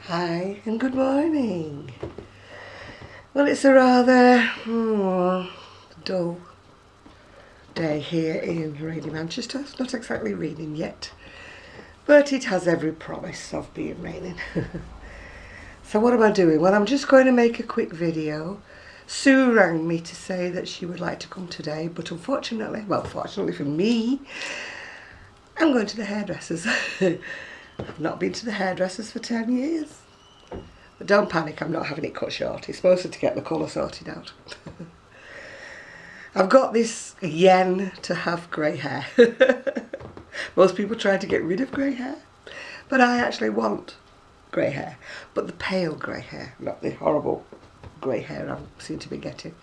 Hi and good morning. Well, it's a rather dull day here in rainy Manchester. It's not exactly raining yet, but it has every promise of being raining. So what am I doing? Well, I'm just going to make a quick video. Sue rang me to say that she would like to come today, but unfortunately, well, fortunately for me, I'm going to the hairdressers. I've not been to the hairdressers for 10 years. But don't panic, I'm not having it cut short. It's mostly to get the colour sorted out. I've got this yen to have grey hair. Most people try to get rid of grey hair, but I actually want grey hair. But the pale grey hair, not the horrible grey hair I seem to be getting.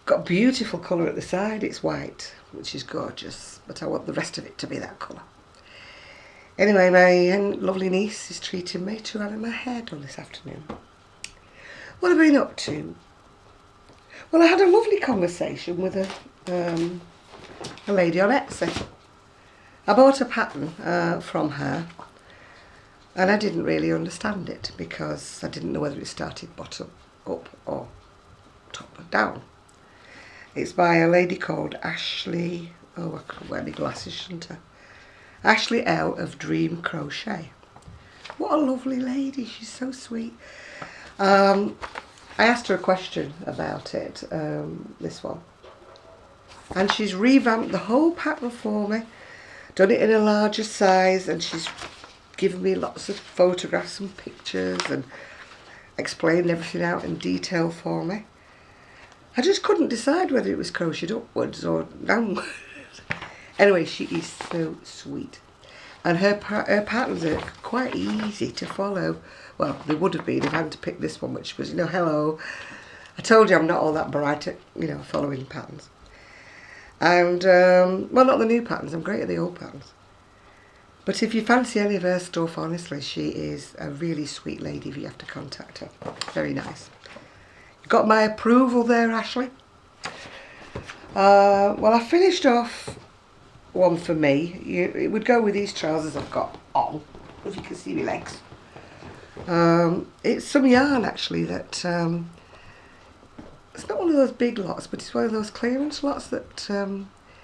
Got beautiful colour at the side, it's white, which is gorgeous, but I want the rest of it to be that colour. Anyway, my lovely niece is treating me to having my hair done this afternoon. What have I been up to? Well, I had a lovely conversation with a lady on Etsy. I bought a pattern from her, and I didn't really understand it because I didn't know whether it started bottom up or top down. It's by a lady called Ashley. Oh, I could wear my glasses, shouldn't I? Ashley L of Dream Crochet. What a lovely lady, she's so sweet. I asked her a question about it, this one, and she's revamped the whole pattern for me, done it in a larger size, and she's given me lots of photographs and pictures and explained everything out in detail for me. I just couldn't decide whether it was crocheted upwards or downwards. Anyway, she is so sweet. And her patterns are quite easy to follow. Well, they would have been if I had to pick this one, which was, hello. I told you I'm not all that bright at, following patterns. And, well, not the new patterns. I'm great at the old patterns. But if you fancy any of her stuff, honestly, she is a really sweet lady if you have to contact her. Very nice. You got my approval there, Ashley. Well, I finished off one for me. It would go with these trousers I've got on, if you can see my legs. It's some yarn actually that it's not one of those big lots, but it's one of those clearance lots that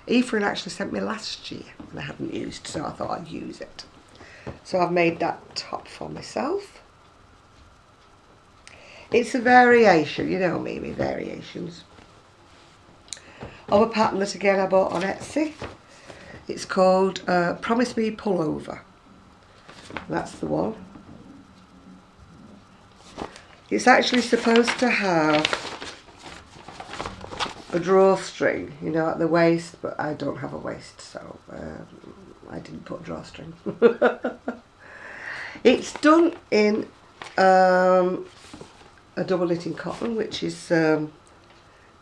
Ephraim actually sent me last year and I hadn't used, so I thought I'd use it. So I've made that top for myself. It's a variation, you know me, variations of a pattern that again I bought on Etsy. It's called Promise Me Pullover. That's the one. It's actually supposed to have a drawstring, at the waist, but I don't have a waist, so I didn't put drawstring. It's done in a double knitting cotton, which is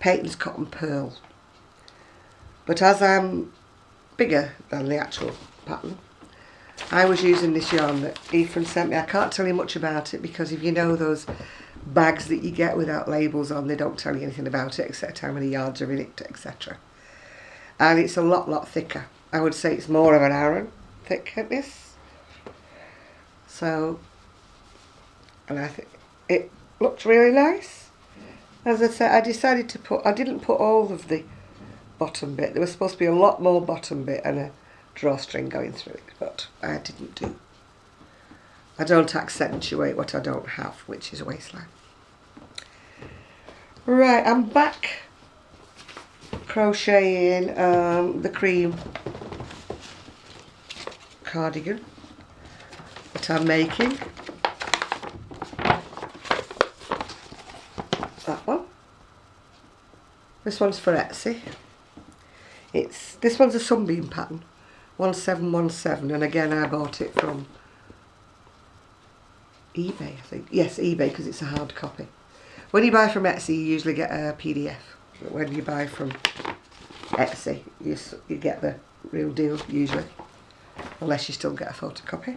Peyton's Cotton Pearl. But as I'm bigger than the actual pattern, I was using this yarn that Ephraim sent me. I can't tell you much about it because if you know those bags that you get without labels on, they don't tell you anything about it except how many yards are in it, etc. And it's a lot thicker. I would say it's more of an Aran thickness. So, and I think it looked really nice. As I said, I didn't put all of the bottom bit. There was supposed to be a lot more bottom bit and a drawstring going through it, but I didn't do. I don't accentuate what I don't have, which is a waistline. Right, I'm back crocheting the cream cardigan that I'm making. That one. This one's for Etsy. This one's a sunbeam pattern, 1717, and again I bought it from eBay, I think. Yes, eBay, because it's a hard copy. When you buy from Etsy, you usually get a PDF. But when you buy from Etsy, you get the real deal, usually. Unless you still get a photocopy.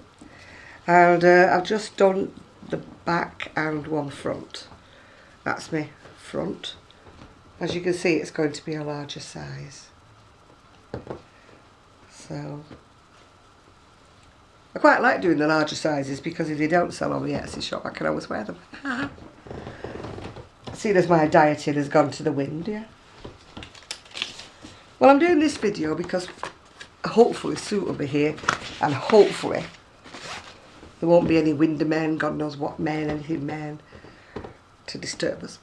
And I've just done the back and one front. That's my front. As you can see, it's going to be a larger size. So I quite like doing the larger sizes because if they don't sell on the Etsy shop, I can always wear them. Seeing as my dieting has gone to the wind, yeah. Well, I'm doing this video because hopefully Sue will be here, and hopefully there won't be any window men, God knows what men, anything men, to disturb us.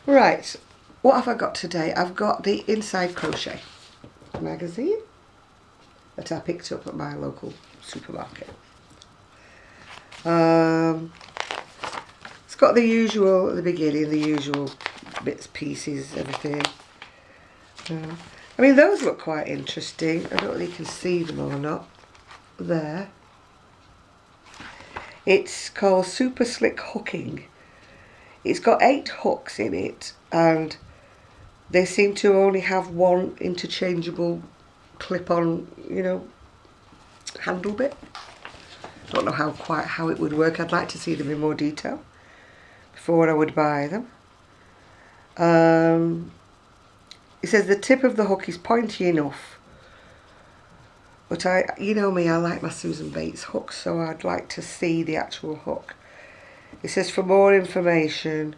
Right, what have I got today? I've got the Inside Crochet magazine that I picked up at my local supermarket. It's got the usual at the beginning, the usual bits, pieces, everything. I mean, those look quite interesting. I don't know if you can see them or not. There. It's called Super Slick Hooking. It's got 8 hooks in it, and they seem to only have one interchangeable clip-on, you know, handle bit. Don't know quite how it would work. I'd like to see them in more detail before I would buy them. It says the tip of the hook is pointy enough, but you know me, I like my Susan Bates hooks, so I'd like to see the actual hook. It says for more information,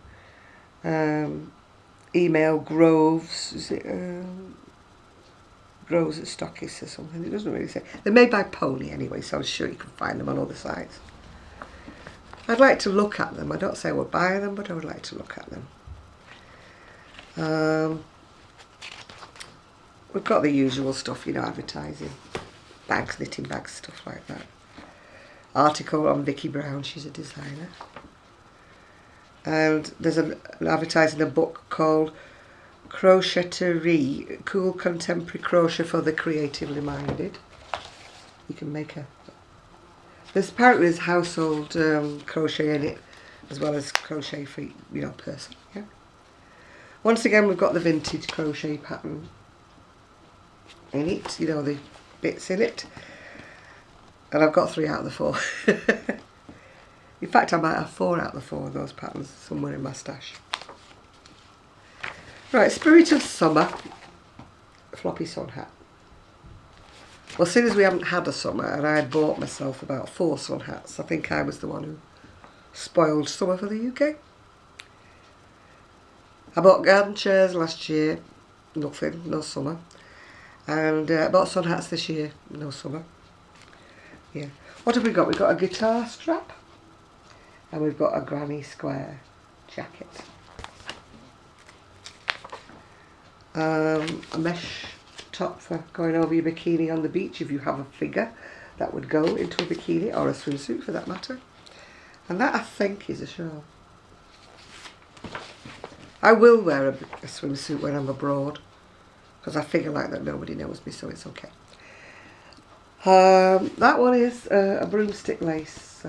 email Groves. Is it Groves at Stockists or something? It doesn't really say. They're made by Pony anyway, so I'm sure you can find them on other sites. I'd like to look at them. I don't say I would buy them, but I would like to look at them. We've got the usual stuff, you know, advertising. Bags, knitting bags, stuff like that. Article on Vicky Brown, she's a designer. And there's an advertising a book called Crocheterie, Cool Contemporary Crochet for the Creatively Minded. You can make apparently there's household crochet in it, as well as crochet for, you know, person. Yeah. Once again, we've got the vintage crochet pattern in it, you know, the bits in it, and I've got 3 out of the 4. In fact, I might have 4 out of the 4 of those patterns somewhere in my stash. Right, Spirit of Summer floppy sun hat. Well, seeing as we haven't had a summer, and I bought myself about 4 sun hats, I think I was the one who spoiled summer for the UK. I bought garden chairs last year, nothing, no summer. And I bought sun hats this year, no summer. Yeah. What have we got? We've got a guitar strap, and we've got a granny square jacket. A mesh top for going over your bikini on the beach if you have a figure that would go into a bikini, or a swimsuit for that matter. And that, I think, is a shawl. I will wear a swimsuit when I'm abroad, because I figure like that nobody knows me, so it's okay. That one is a broomstick lace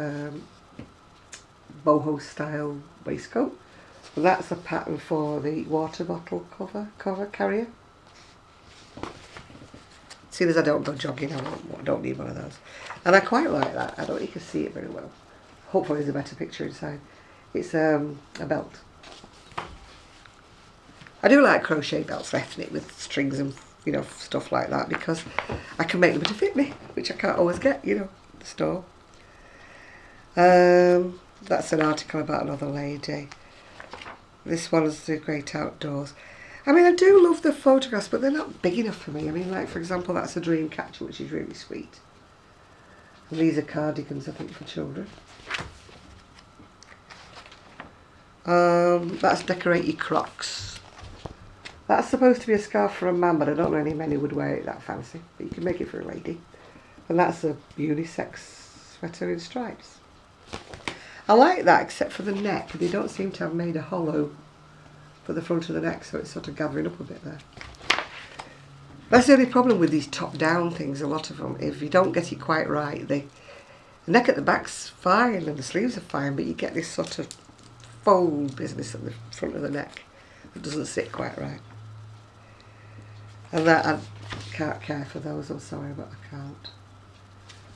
boho style waistcoat. And that's a pattern for the water bottle cover carrier. Seeing as I don't go jogging, I don't need one of those. And I quite like that. I don't think you can see it very well. Hopefully there's a better picture inside. It's a belt. I do like crochet belts, ethnic, with strings and, you know, stuff like that, because I can make them to fit me, which I can't always get, you know, at the store. That's an article about another lady. This one is the Great Outdoors. I mean, I do love the photographs, but they're not big enough for me. I mean, like, for example, that's a dream catcher, which is really sweet. And these are cardigans, I think, for children. That's Decorate Your Crocs. That's supposed to be a scarf for a man, but I don't know any men who would wear it that fancy. But you can make it for a lady. And that's a unisex sweater in stripes. I like that, except for the neck. They don't seem to have made a hollow for the front of the neck, so it's sort of gathering up a bit there. That's the only problem with these top-down things, a lot of them. If you don't get it quite right, the neck at the back's fine and the sleeves are fine, but you get this sort of fold business at the front of the neck that doesn't sit quite right. And that, I can't care for those, I'm sorry, but I can't.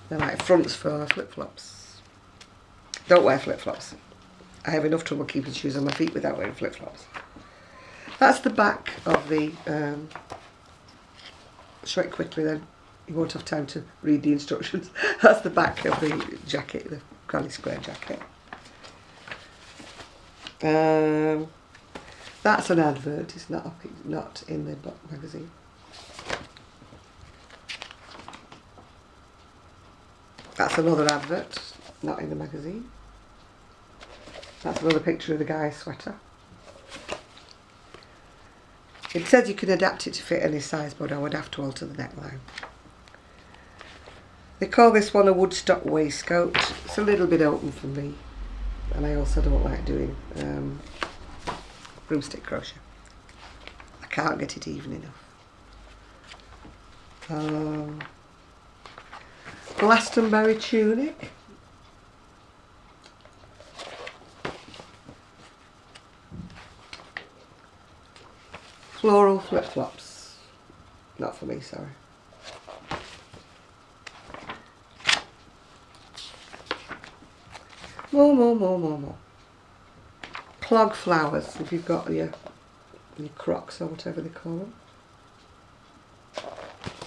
They're like fronts for flip-flops. Don't wear flip-flops. I have enough trouble keeping shoes on my feet without wearing flip-flops. That's the back of the, show it quickly then. You won't have time to read the instructions. That's the back of the jacket, the granny square jacket. That's an advert. It's not in the magazine. That's another advert, not in the magazine. That's another picture of the guy's sweater. It says you can adapt it to fit any size, but I would have to alter the neckline. They call this one a Woodstock waistcoat. It's a little bit open for me, and I also don't like doing broomstick crochet. I can't get it even enough. Glastonbury tunic. Floral flip-flops. Not for me, sorry. More. Clog flowers, if you've got your Crocs or whatever they call them.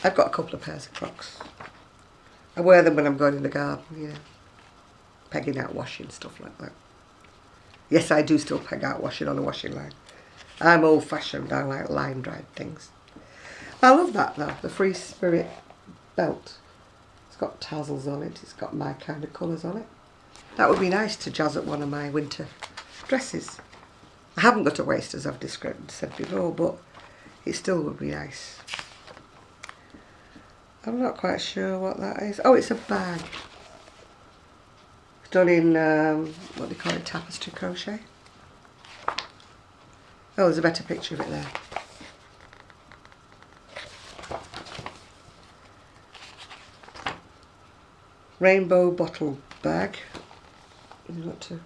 I've got a couple of pairs of Crocs. I wear them when I'm going in the garden, you know, pegging out washing, stuff like that. Yes, I do still peg out washing on a washing line. I'm old-fashioned, I like line-dried things. I love that though, the Free Spirit belt. It's got tassels on it, it's got my kind of colours on it. That would be nice to jazz up one of my winter dresses. I haven't got a waist as I've said before, but it still would be nice. I'm not quite sure what that is. Oh, it's a bag. It's done in, what do they call it, tapestry crochet. Oh, there's a better picture of it there. Rainbow bottle bag. You've got to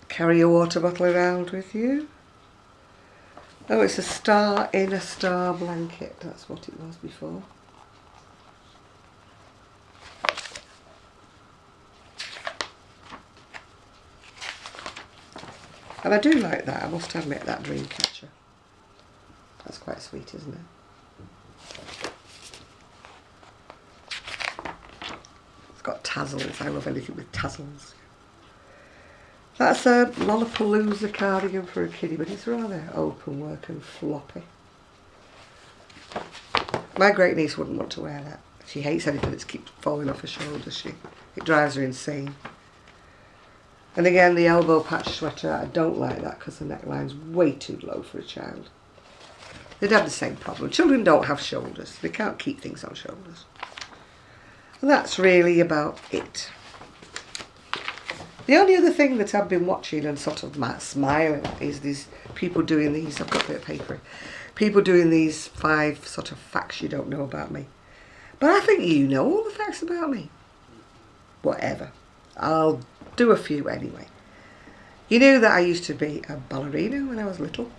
carry your water bottle around with you. Oh, it's a star in a star blanket. That's what it was before. And I do like that, I must admit, that dream catcher. That's quite sweet, isn't it? It's got tassels. I love anything with tassels. That's a Lollapalooza cardigan for a kiddie, but it's rather open work and floppy. My great niece wouldn't want to wear that. She hates anything that keeps falling off her shoulders. It drives her insane. And again, the elbow patch sweater, I don't like that because the neckline's way too low for a child. They'd have the same problem. Children don't have shoulders. They can't keep things on shoulders. And that's really about it. The only other thing that I've been watching and sort of smiling at is these people doing these, I've got a bit of paper here, people doing these 5 sort of facts you don't know about me. But I think you know all the facts about me. Whatever. I'll do a few anyway. You knew that I used to be a ballerina when I was little.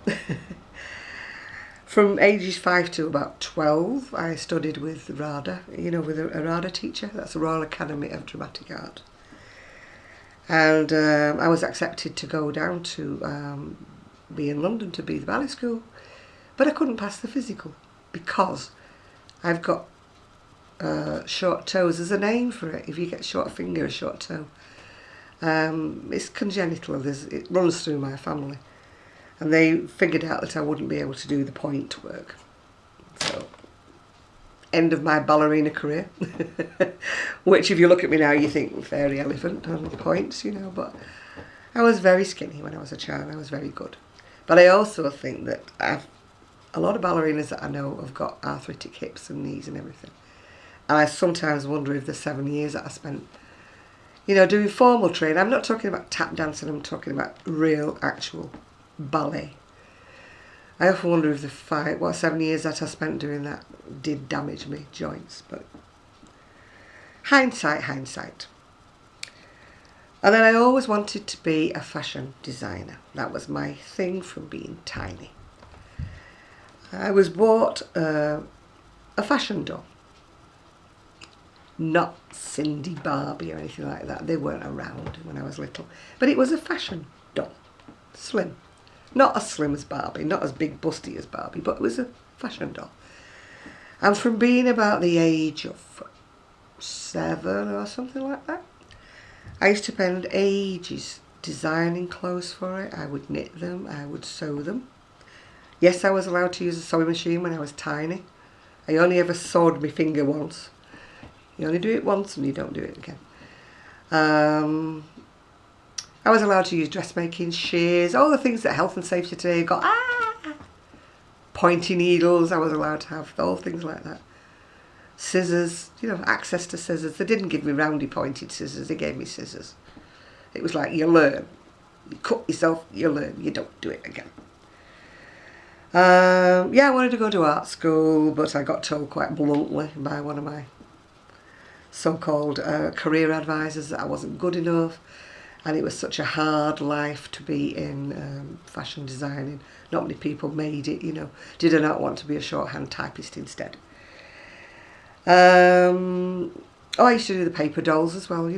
From ages 5 to about 12, I studied with RADA, you know, with a RADA teacher. That's the Royal Academy of Dramatic Art. And I was accepted to go down to be in London to be the ballet school. But I couldn't pass the physical because I've got short toes. There's a name for it. If you get short finger or short toe. It's congenital. It runs through my family. And they figured out that I wouldn't be able to do the point work. So, end of my ballerina career. Which, if you look at me now, you think fairy elephant on points, you know. But I was very skinny when I was a child. I was very good. But I also think that a lot of ballerinas that I know have got arthritic hips and knees and everything. And I sometimes wonder if the 7 years that I spent, you know, doing formal training, I'm not talking about tap dancing, I'm talking about real, actual ballet. I often wonder if the 7 years that I spent doing that did damage my joints, but hindsight. And then I always wanted to be a fashion designer. That was my thing from being tiny. I was bought a fashion doll. Not Cindy, Barbie or anything like that. They weren't around when I was little. But it was a fashion doll. Slim. Not as slim as Barbie, not as big busty as Barbie, but it was a fashion doll. And from being about the age of 7 or something like that, I used to spend ages designing clothes for it. I would knit them, I would sew them. Yes, I was allowed to use a sewing machine when I was tiny. I only ever sewed my finger once. You only do it once and you don't do it again. I was allowed to use dressmaking, shears, all the things that health and safety today got. Pointy needles, I was allowed to have all things like that. Scissors, access to scissors. They didn't give me roundy pointed scissors, they gave me scissors. It was like, you learn. You cut yourself, you learn, you don't do it again. I wanted to go to art school, but I got told quite bluntly by one of my so-called career advisors that I wasn't good enough, and it was such a hard life to be in fashion designing. Not many people made it, Did I not want to be a shorthand typist instead? I used to do the paper dolls as well,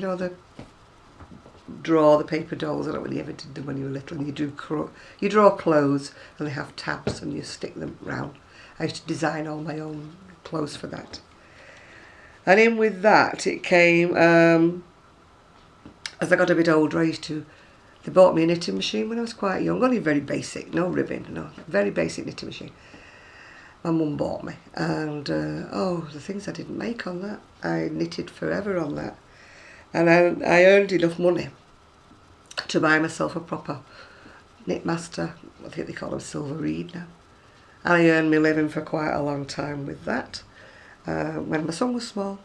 draw the paper dolls. I don't know whether you ever did them when you were little. And you draw clothes and they have tabs and you stick them round. I used to design all my own clothes for that. And in with that, it came, as I got a bit older, they bought me a knitting machine when I was quite young, only very basic, no ribbon, very basic knitting machine. My mum bought me, and the things I didn't make on that, I knitted forever on that. And I earned enough money to buy myself a proper knit master. I think they call them silver reed now. And I earned my living for quite a long time with that, when my son was small.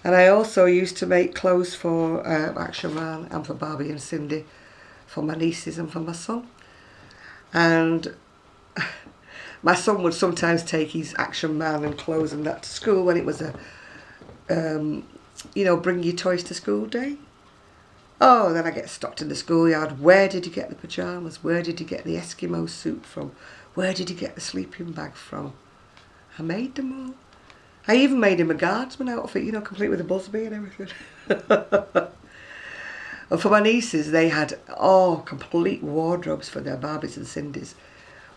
And I also used to make clothes for Action Man and for Barbie and Cindy, for my nieces and for my son. And my son would sometimes take his Action Man and clothes and that to school when it was a, bring your toys to school day. Oh, then I get stopped in the schoolyard. Where did you get the pyjamas? Where did you get the Eskimo suit from? Where did you get the sleeping bag from? I made them all. I even made him a guardsman outfit, complete with a busby and everything. And for my nieces, they had complete wardrobes for their Barbies and Cindy's.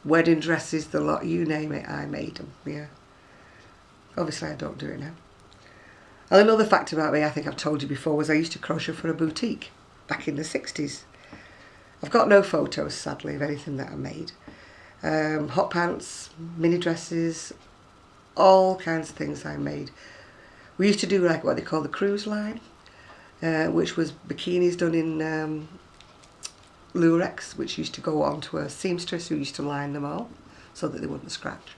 Wedding dresses, the lot, you name it, I made them, yeah. Obviously I don't do it now. And another fact about me, I think I've told you before, was I used to crochet for a boutique back in the 60s. I've got no photos, sadly, of anything that I made. Hot pants, mini dresses, all kinds of things I made. We used to do like what they call the cruise line, which was bikinis done in lurex, which used to go on to a seamstress who used to line them all so that they wouldn't scratch.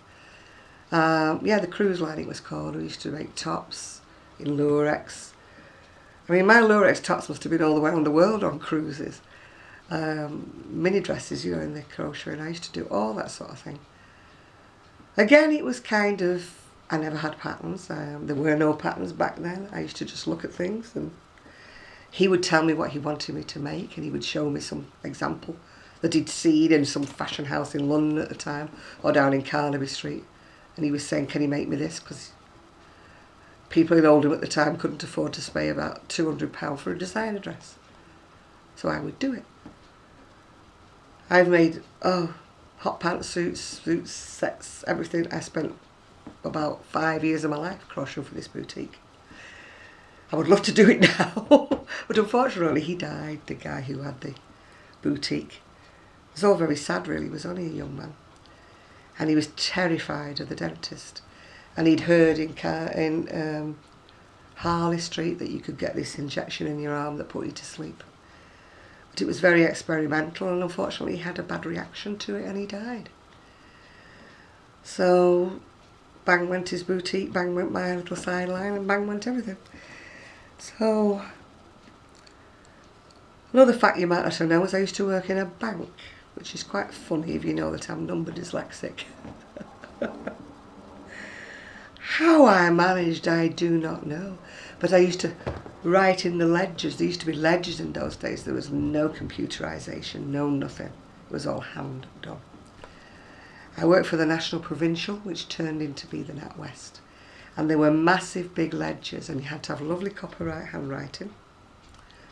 The cruise line it was called. We used to make tops in lurex. I mean, my lurex tops must have been all around the world on cruises. Mini dresses, in the crochet, and I used to do all that sort of thing. Again, it was kind of, I never had patterns. There were no patterns back then. I used to just look at things, and he would tell me what he wanted me to make, and he would show me some example that he'd seen in some fashion house in London at the time, or down in Carnaby Street. And he was saying, can you make me this? Because people in Oldham at the time couldn't afford to pay about £200 for a designer dress. So I would do it. I've made, hot pants, suits, sets, everything. I spent about 5 years of my life crocheting for this boutique. I would love to do it now, but unfortunately he died, the guy who had the boutique. It was all very sad really, he was only a young man. And he was terrified of the dentist. And he'd heard in Harley Street that you could get this injection in your arm that put you to sleep. But it was very experimental, and unfortunately he had a bad reaction to it and he died. So bang went his boutique, bang went my little sideline, and bang went everything. So another fact you might not have known was I used to work in a bank, which is quite funny if you know that I'm number dyslexic. How I managed, I do not know. But I used to write in the ledgers. There used to be ledgers in those days. There was no computerisation, no nothing. It was all hand done. I worked for the National Provincial, which turned into be the NatWest. And there were massive big ledgers, and you had to have lovely copyright handwriting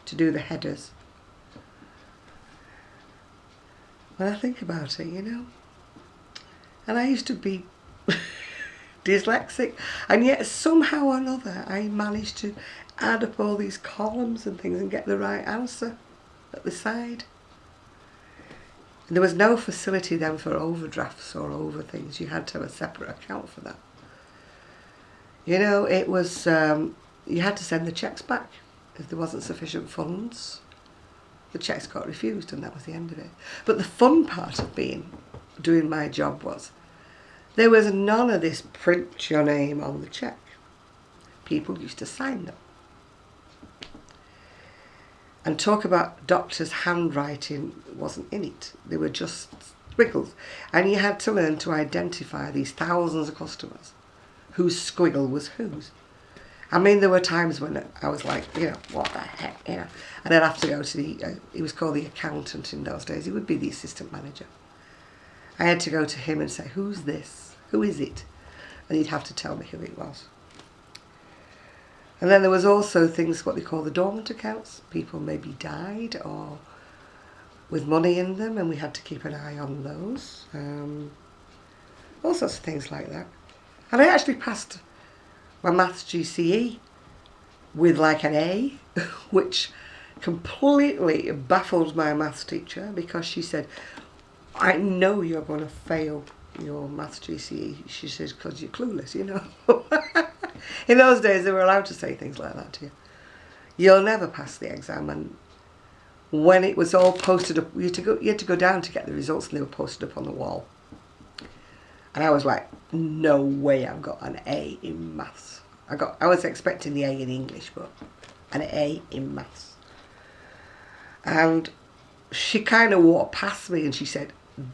to do the headers. When I think about it, And I used to be dyslexic, and yet somehow or another I managed to add up all these columns and things and get the right answer at the side. And there was no facility then for overdrafts or over things. You had to have a separate account for that. You know, it was, you had to send the cheques back if there wasn't sufficient funds. The cheques got refused and that was the end of it. But the fun part of doing my job was, there was none of this print your name on the cheque. People used to sign them. And talk about doctors' handwriting wasn't in it. They were just squiggles. And you had to learn to identify these thousands of customers whose squiggle was whose. I mean, there were times when I was like, you know, what the heck, you know. And I'd have to go to he was called the accountant in those days. He would be the assistant manager. I had to go to him and say, who's this? Who is it? And he'd have to tell me who it was. And then there was also things, what they call the dormant accounts. People maybe died or with money in them, and we had to keep an eye on those. All sorts of things like that. And I actually passed my maths GCE with like an A, which completely baffled my maths teacher, because she said, I know you're going to fail your maths GCE. She says, because you're clueless, you know. In those days, they were allowed to say things like that to you. You'll never pass the exam. And when it was all posted up, you had to go down to get the results, and they were posted up on the wall. And I was like, no way I've got an A in maths. I was expecting the A in English, but an A in maths. And she kind of walked past me and she said,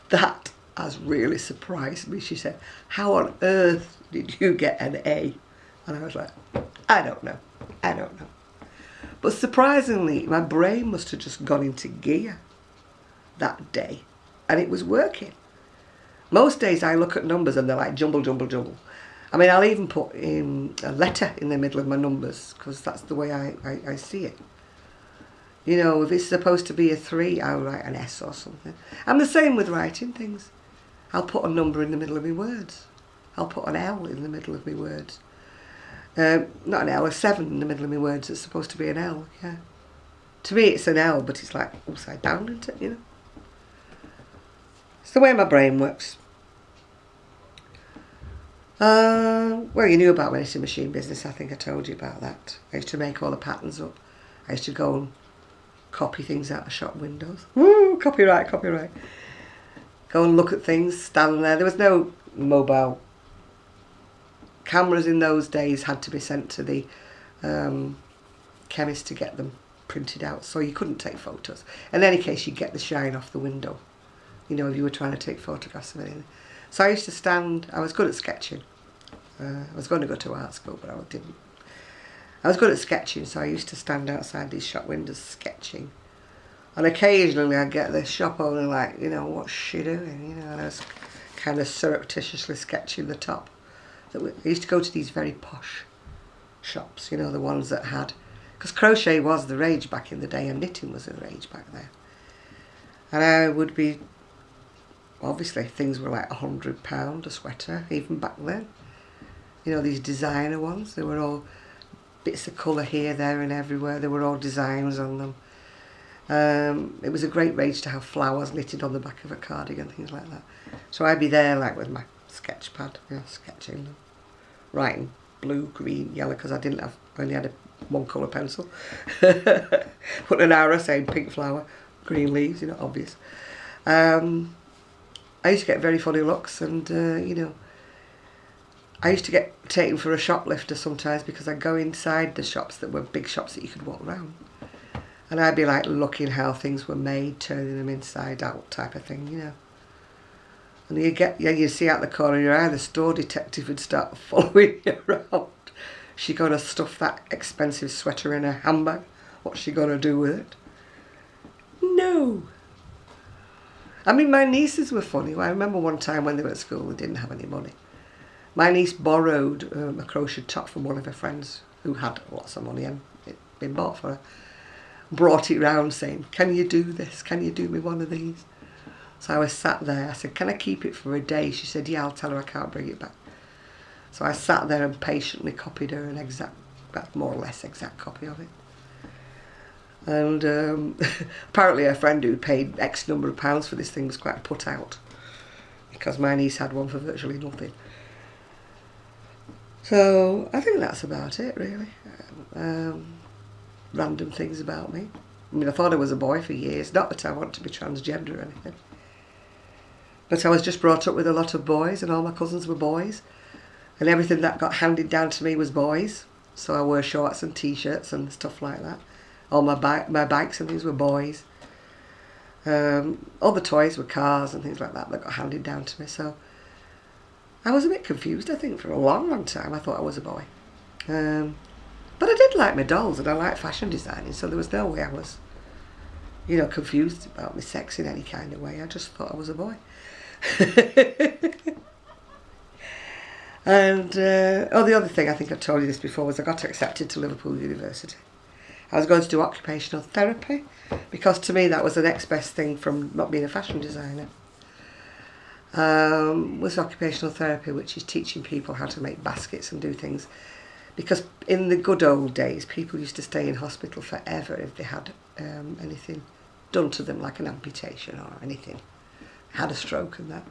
that has really surprised me. She said, how on earth did you get an A? And I was like, I don't know. But surprisingly, my brain must have just gone into gear that day, and it was working. Most days I look at numbers and they're like jumble, jumble, jumble. I mean, I'll even put in a letter in the middle of my numbers, because that's the way I see it. You know, if it's supposed to be a 3, I'll write an S or something. I'm the same with writing things. I'll put a number in the middle of my words. I'll put an L in the middle of my words. Not an L, a 7 in the middle of my words. It's supposed to be an L, yeah. To me it's an L, but it's like upside down, isn't it, you know? It's the way my brain works. Well, you knew about my knitting machine business. I think I told you about that. I used to make all the patterns up. I used to go and copy things out of shop windows. Woo, copyright. Go and look at things, stand there. There was no mobile cameras in those days. Had to be sent to the chemist to get them printed out, so you couldn't take photos. In any case, you'd get the shine off the window, you know, if you were trying to take photographs of anything. So I used to stand, I was good at sketching. I was going to go to art school, but I didn't. I was good at sketching, so I used to stand outside these shop windows sketching. And occasionally I'd get the shop owner like, you know, what's she doing? You know, and I was kind of surreptitiously sketching the top. I used to go to these very posh shops, you know, the ones that had, because crochet was the rage back in the day and knitting was the rage back there. And I would be, obviously things were like £100 a sweater, even back then. You know, these designer ones, they were all bits of colour here, there and everywhere. They were all designs on them. It was a great rage to have flowers knitted on the back of a cardigan, things like that. So I'd be there like with my sketch pad, you know, sketching them, writing blue, green, yellow, because I only had one colour pencil. Put an arrow saying pink flower, green leaves, you know, obvious. I used to get very funny looks, and you know, I used to get taken for a shoplifter sometimes, because I'd go inside the shops that were big shops that you could walk around, and I'd be like looking how things were made, turning them inside out type of thing, you know. And you see out the corner of your eye, the store detective would start following you around. She gonna stuff that expensive sweater in her handbag? What's she gonna do with it? No. I mean, my nieces were funny. I remember one time when they were at school, they didn't have any money. My niece borrowed a crochet top from one of her friends who had lots of money and it'd been bought for her. Brought it round saying, can you do this? Can you do me one of these? So I was sat there. I said, can I keep it for a day? She said, yeah, I'll tell her I can't bring it back. So I sat there and patiently copied her an exact, well, more or less exact copy of it. And apparently her friend who paid X number of pounds for this thing was quite put out, because my niece had one for virtually nothing. So I think that's about it, really. Random things about me. I mean, I thought I was a boy for years. Not that I want to be transgender or anything. But I was just brought up with a lot of boys, and all my cousins were boys. And everything that got handed down to me was boys. So I wore shorts and t-shirts and stuff like that. All my bikes and things were boys. All the toys were cars and things like that got handed down to me. So I was a bit confused, I think, for a long, long time. I thought I was a boy. But I did like my dolls, and I liked fashion designing, so there was no way I was, confused about my sex in any kind of way. I just thought I was a boy. And the other thing, I think I told you this before, was I got accepted to Liverpool University. I was going to do occupational therapy, because to me that was the next best thing from not being a fashion designer. Was occupational therapy, which is teaching people how to make baskets and do things. Because in the good old days, people used to stay in hospital forever if they had anything done to them, like an amputation or anything, had a stroke and that.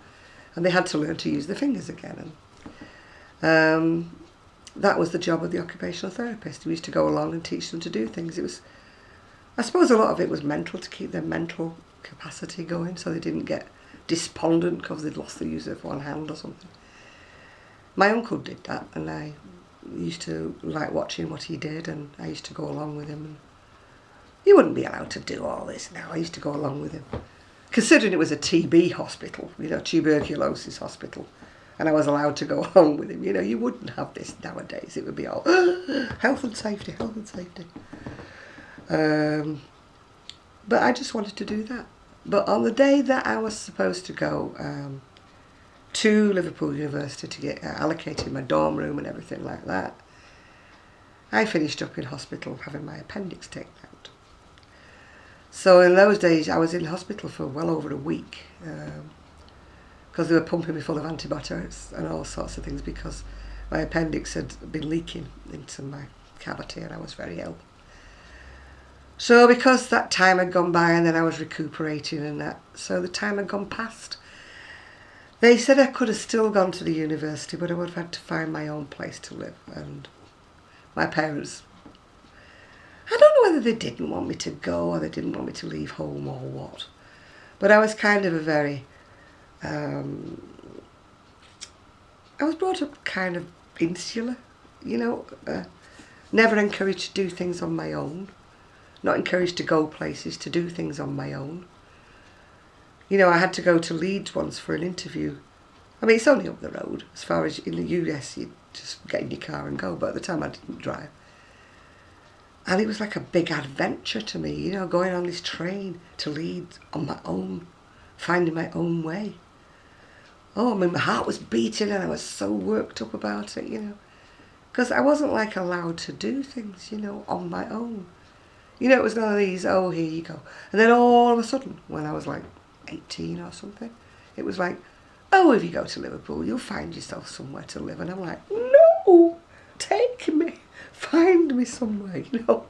And they had to learn to use their fingers again. And that was the job of the occupational therapist. We used to go along and teach them to do things. It was, I suppose a lot of it was mental, to keep their mental capacity going, so they didn't get despondent because they'd lost the use of one hand or something. My uncle did that, and I used to like watching what he did, and I used to go along with him. And he wouldn't be allowed to do all this now. I used to go along with him, considering it was a TB hospital, tuberculosis hospital, and I was allowed to go along with him. You wouldn't have this nowadays. It would be all health and safety, health and safety. But I just wanted to do that. But on the day that I was supposed to go to Liverpool University to get allocated my dorm room and everything like that, I finished up in hospital having my appendix taken out. So in those days I was in hospital for well over a week, because they were pumping me full of antibiotics and all sorts of things, because my appendix had been leaking into my cavity and I was very ill. So because that time had gone by and then I was recuperating and that, so the time had gone past. They said I could have still gone to the university, but I would have had to find my own place to live. And my parents, I don't know whether they didn't want me to go or they didn't want me to leave home or what. But I was kind of a very, I was brought up kind of insular, never encouraged to do things on my own. Not encouraged to go places, to do things on my own. I had to go to Leeds once for an interview. I mean, it's only up the road. As far as in the US, you just get in your car and go. But at the time, I didn't drive. And it was like a big adventure to me, going on this train to Leeds on my own, finding my own way. Oh, I mean, my heart was beating and I was so worked up about it, because I wasn't allowed to do things, on my own. It was one of these, oh, here you go. And then all of a sudden, when I was 18 or something, it was like, oh, if you go to Liverpool, you'll find yourself somewhere to live. And I'm like, no, take me, find me somewhere, no.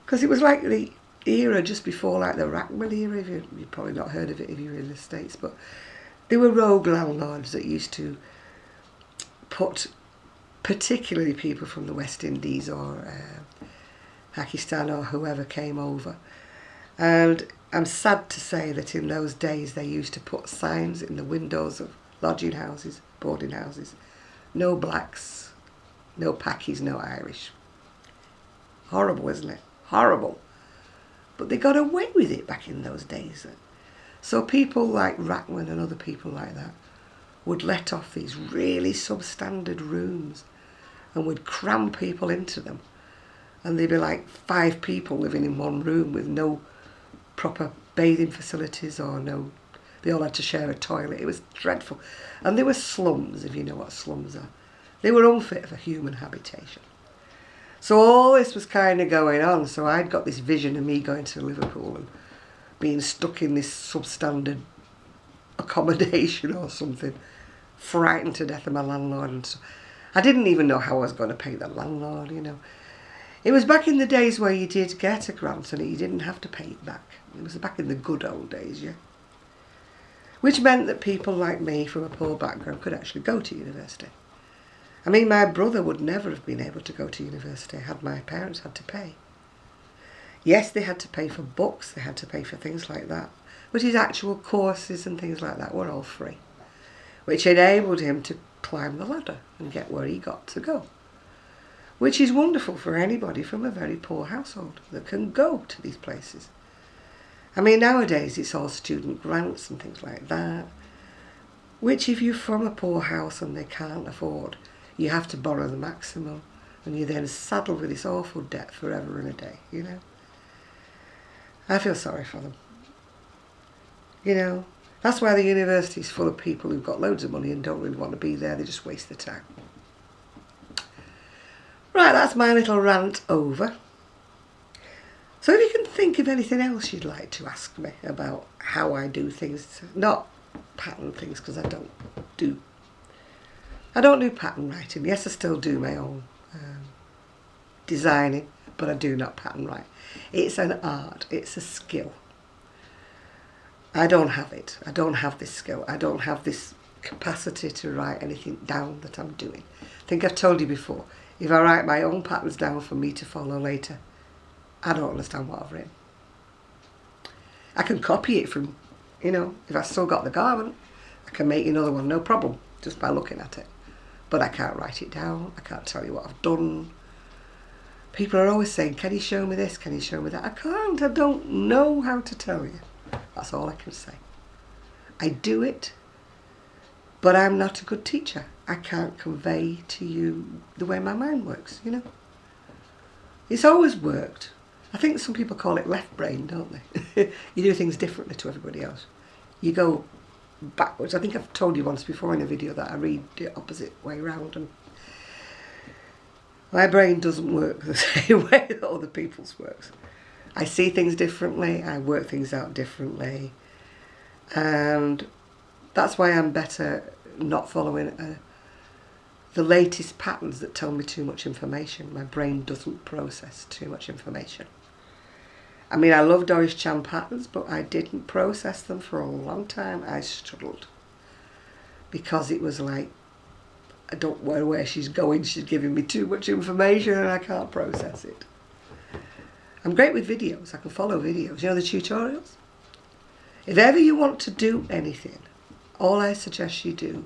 Because it was like the era just before the Rackman era. You've probably not heard of it if you're in the States, but there were rogue landlords that used to put particularly people from the West Indies or Pakistan or whoever came over. And I'm sad to say that in those days they used to put signs in the windows of lodging houses, boarding houses, no blacks, no Pakis, no Irish. Horrible, isn't it? Horrible. But they got away with it back in those days. So people like Rackman and other people like that would let off these really substandard rooms and would cram people into them. And they'd be 5 people living in one room with no proper bathing facilities or no, they all had to share a toilet. It was dreadful. And they were slums, if you know what slums are. They were unfit for human habitation. So all this was kind of going on. So I'd got this vision of me going to Liverpool and being stuck in this substandard accommodation or something frightened to death of my landlord. And so I didn't even know how I was going to pay the landlord, you know. It was back in the days where you did get a grant and you didn't have to pay it back. It was back in the good old days, yeah. Which meant that people like me from a poor background could actually go to university. I mean, my brother would never have been able to go to university had my parents had to pay. Yes, they had to pay for books, they had to pay for things like that, but his actual courses and things like that were all free, which enabled him to climb the ladder and get where he got to go, which is wonderful for anybody from a very poor household that can go to these places. I mean, nowadays it's all student grants and things like that, which if you're from a poor house and they can't afford, you have to borrow the maximum and you're then saddled with this awful debt forever and a day, you know. I feel sorry for them. You know, that's why the university's full of people who've got loads of money and don't really want to be there, they just waste their time. Right, that's my little rant over. So if you can think of anything else you'd like to ask me about how I do things, not pattern things, because I don't do pattern writing. Yes, I still do my own designing, but I do not pattern write. It's an art, it's a skill. I don't have it. I don't have this skill. I don't have this capacity to write anything down that I'm doing. I think I've told you before, if I write my own patterns down for me to follow later, I don't understand what I've written. I can copy it from, you know, if I still got the garment, I can make another one, no problem, just by looking at it. But I can't write it down, I can't tell you what I've done. People are always saying, can you show me this, can you show me that? I can't, I don't know how to tell you. That's all I can say. I do it, but I'm not a good teacher. I can't convey to you the way my mind works, you know. It's always worked. I think some people call it left brain, don't they? You do things differently to everybody else. You go backwards. I think I've told you once before in a video that I read the opposite way round, and my brain doesn't work the same way that other people's works. I see things differently, I work things out differently, and that's why I'm better not following the latest patterns that tell me too much information. My brain doesn't process too much information. I mean, I love Doris Chan patterns, but I didn't process them for a long time. I struggled because it was like, I don't know where she's going, she's giving me too much information and I can't process it. I'm great with videos, I can follow videos, you know, the tutorials. If ever you want to do anything, all I suggest you do,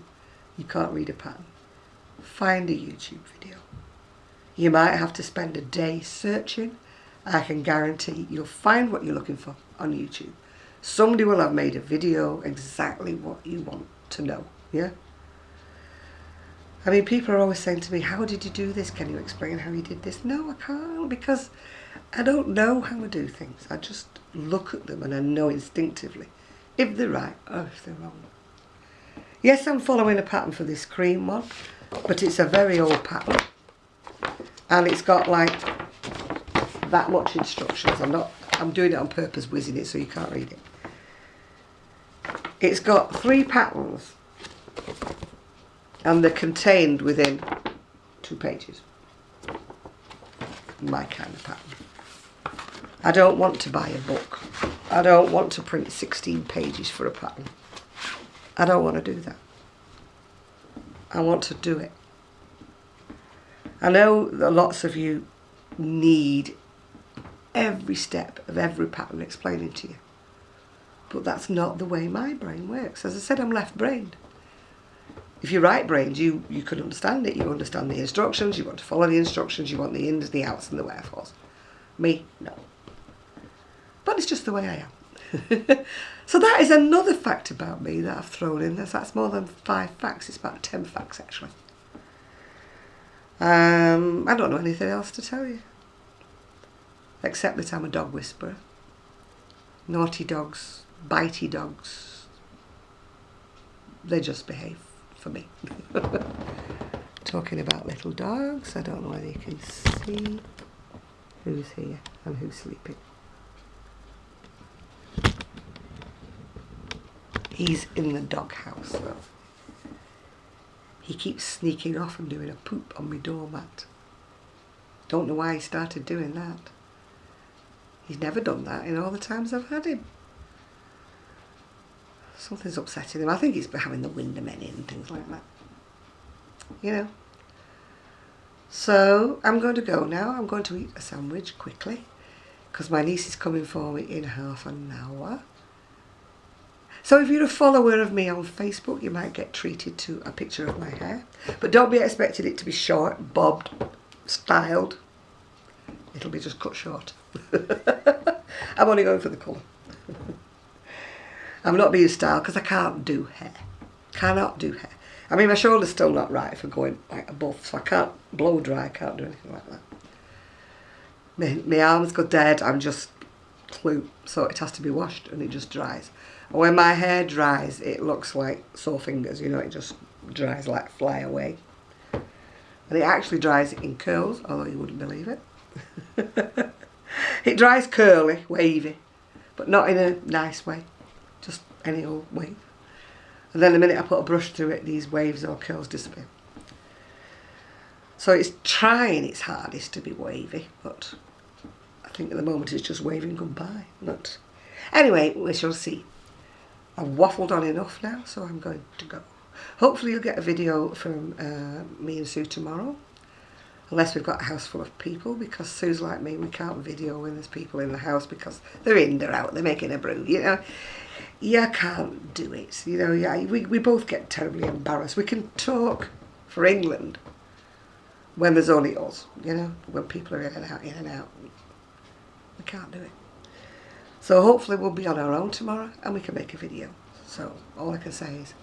you can't read a pattern, find a YouTube video. You might have to spend a day searching. I can guarantee you'll find what you're looking for on YouTube. Somebody will have made a video exactly what you want to know, yeah? I mean, people are always saying to me, how did you do this? Can you explain how you did this? No, I can't, because I don't know how I do things. I just look at them and I know instinctively if they're right or if they're wrong. Yes, I'm following a pattern for this cream one, but it's a very old pattern. And it's got like that much instructions. I'm doing it on purpose, whizzing it so you can't read it. It's got 3 patterns and they're contained within 2 pages. My kind of pattern. I don't want to buy a book. I don't want to print 16 pages for a pattern. I don't want to do that. I want to do it. I know that lots of you need every step of every pattern explaining to you. But that's not the way my brain works. As I said, I'm left-brained. If you're right-brained, you can understand it. You understand the instructions, you want to follow the instructions, you want the ins, the outs and the wherefores. Me, no. But it's just the way I am. So that is another fact about me that I've thrown in. That's more than 5 facts. It's about 10 facts, actually. I don't know anything else to tell you. Except that I'm a dog whisperer. Naughty dogs, bitey dogs, they just behave for me. Talking about little dogs, I don't know whether you can see who's here and who's sleeping. He's in the dog house though. He keeps sneaking off and doing a poop on my doormat. Don't know why he started doing that. He's never done that in all the times I've had him. Something's upsetting him. I think he's having the Windermen in and things like that. You know. So, I'm going to go now. I'm going to eat a sandwich quickly, because my niece is coming for me in half an hour. So if you're a follower of me on Facebook, you might get treated to a picture of my hair. But don't be expecting it to be short, bobbed, styled. It'll be just cut short. I'm only going for the colour. I'm not being styled because I can't do hair. Cannot do hair. I mean, my shoulder's still not right for going like above, so I can't blow dry, I can't do anything like that. My arms go dead, I'm just clue, so it has to be washed and it just dries. And when my hair dries, it looks like sore fingers, you know, it just dries like fly away. And it actually dries in curls, although you wouldn't believe it. It dries curly, wavy, but not in a nice way, just any old wave. And then the minute I put a brush through it, these waves or curls disappear. So it's trying its hardest to be wavy, but I think at the moment it's just waving goodbye. But anyway, we shall see. I've waffled on enough now, so I'm going to go. Hopefully you'll get a video from me and Sue tomorrow. Unless we've got a house full of people, because Sue's like me, we can't video when there's people in the house because they're in, they're out, they're making a brew, you know. You can't do it, you know. Yeah, we both get terribly embarrassed. We can talk for England when there's only us, you know, when people are in and out. We can't do it. So hopefully we'll be on our own tomorrow and we can make a video. So all I can say is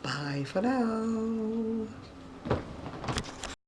bye for now.